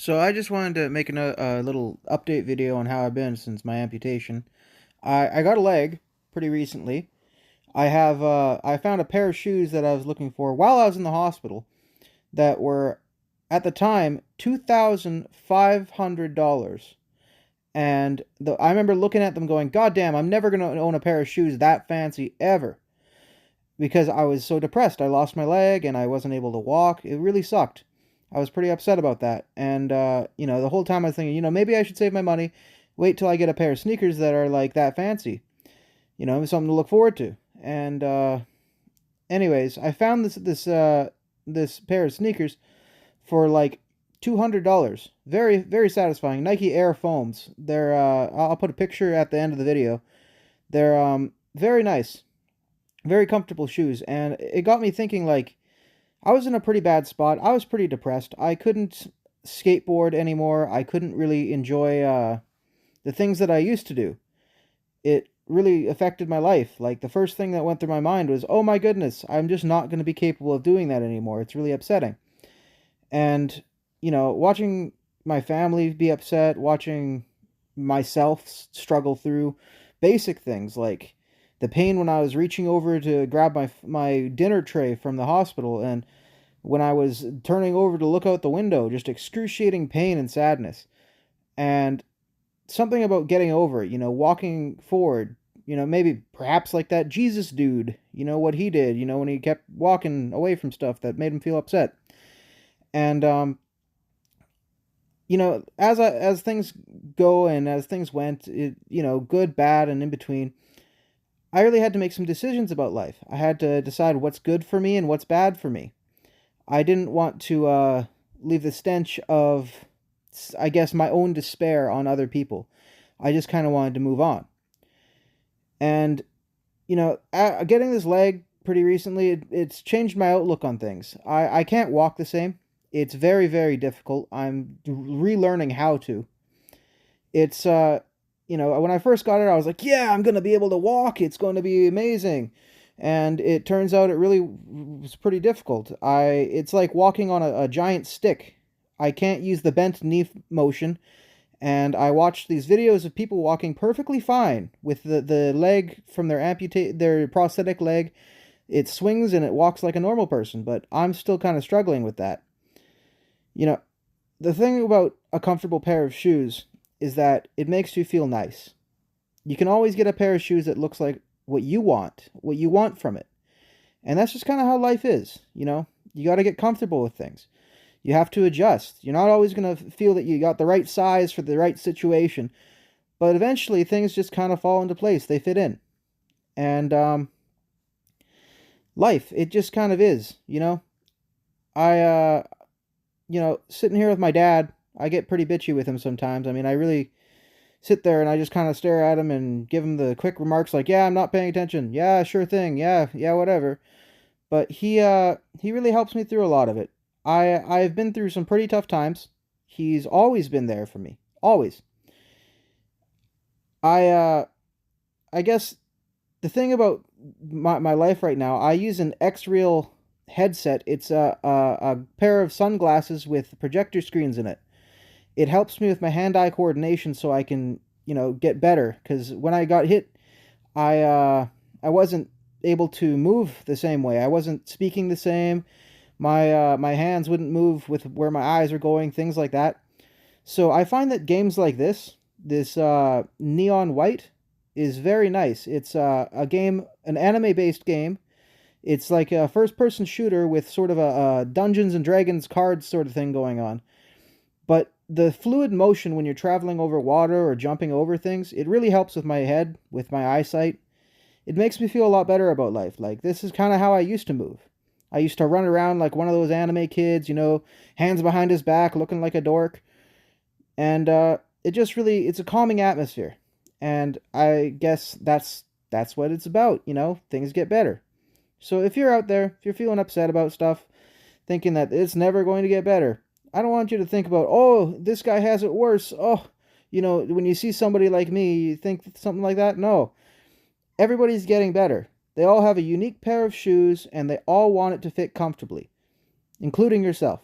So I just wanted to make a little update video on how I've been since my amputation. I got a leg pretty recently. I found a pair of shoes that I was looking for while I was in the hospital that were at the time $2,500. I remember looking at them going, God damn, I'm never gonna own a pair of shoes that fancy ever. Because I was so depressed. I lost my leg and I wasn't able to walk. It really sucked. I was pretty upset about that. The whole time I was thinking, maybe I should save my money, wait till I get a pair of sneakers that are like that fancy. Something to look forward to. Anyways, I found this pair of sneakers for like $200. Very very satisfying. Nike Air Foams. I'll put a picture at the end of the video. They're very nice, very comfortable shoes, and it got me thinking like I was in a pretty bad spot. I was pretty depressed. I couldn't skateboard anymore. I couldn't really enjoy the things that I used to do. It really affected my life. Like the first thing that went through my mind was, "Oh my goodness, I'm just not going to be capable of doing that anymore." It's really upsetting. And watching my family be upset, watching myself struggle through basic things like the pain when I was reaching over to grab my dinner tray from the hospital, and when I was turning over to look out the window, just excruciating pain and sadness. And something about getting over it, walking forward, maybe perhaps like that Jesus dude, what he did, when he kept walking away from stuff that made him feel upset. And as things go and as things went, good, bad, and in between, I really had to make some decisions about life. I had to decide what's good for me and what's bad for me. I didn't want to leave the stench of, I guess, my own despair on other people. I just kind of wanted to move on. And, getting this leg pretty recently, it's changed my outlook on things. I can't walk the same. It's very, very difficult. I'm relearning how to. It's, when I first got it, I was like, yeah, I'm going to be able to walk. It's going to be amazing. And it turns out it really was pretty difficult. It's like walking on a giant stick. I can't use the bent knee motion, and I watched these videos of people walking perfectly fine with the leg from their prosthetic leg. It swings and it walks like a normal person, but I'm still kind of struggling with that. The thing about a comfortable pair of shoes is that it makes you feel nice. You can always get a pair of shoes that looks like what you want from it. And that's just kind of how life is, You got to get comfortable with things. You have to adjust. You're not always going to feel that you got the right size for the right situation, but eventually things just kind of fall into place. They fit in. And life, it just kind of is, I sitting here with my dad, I get pretty bitchy with him sometimes. I mean, I really sit there and I just kind of stare at him and give him the quick remarks like, "Yeah, I'm not paying attention. Yeah, sure thing. Yeah, yeah, whatever." But he really helps me through a lot of it. I've been through some pretty tough times. He's always been there for me. Always. I I guess the thing about my life right now, I use an X-Real headset. It's a pair of sunglasses with projector screens in it. It helps me with my hand-eye coordination so I can, get better. Because when I got hit, I wasn't able to move the same way. I wasn't speaking the same. My hands wouldn't move with where my eyes are going, things like that. So I find that games like this Neon White, is very nice. It's a game, an anime-based game. It's like a first-person shooter with sort of a Dungeons and Dragons cards sort of thing going on. But the fluid motion when you're traveling over water or jumping over things, it really helps with my head, with my eyesight. It makes me feel a lot better about life. Like, this is kind of how I used to move. I used to run around like one of those anime kids, hands behind his back, looking like a dork. And it's a calming atmosphere. And I guess that's what it's about, things get better. So if you're out there, if you're feeling upset about stuff, thinking that it's never going to get better, I don't want you to think about, oh, this guy has it worse. Oh, when you see somebody like me, you think something like that. No, everybody's getting better. They all have a unique pair of shoes, and they all want it to fit comfortably, including yourself.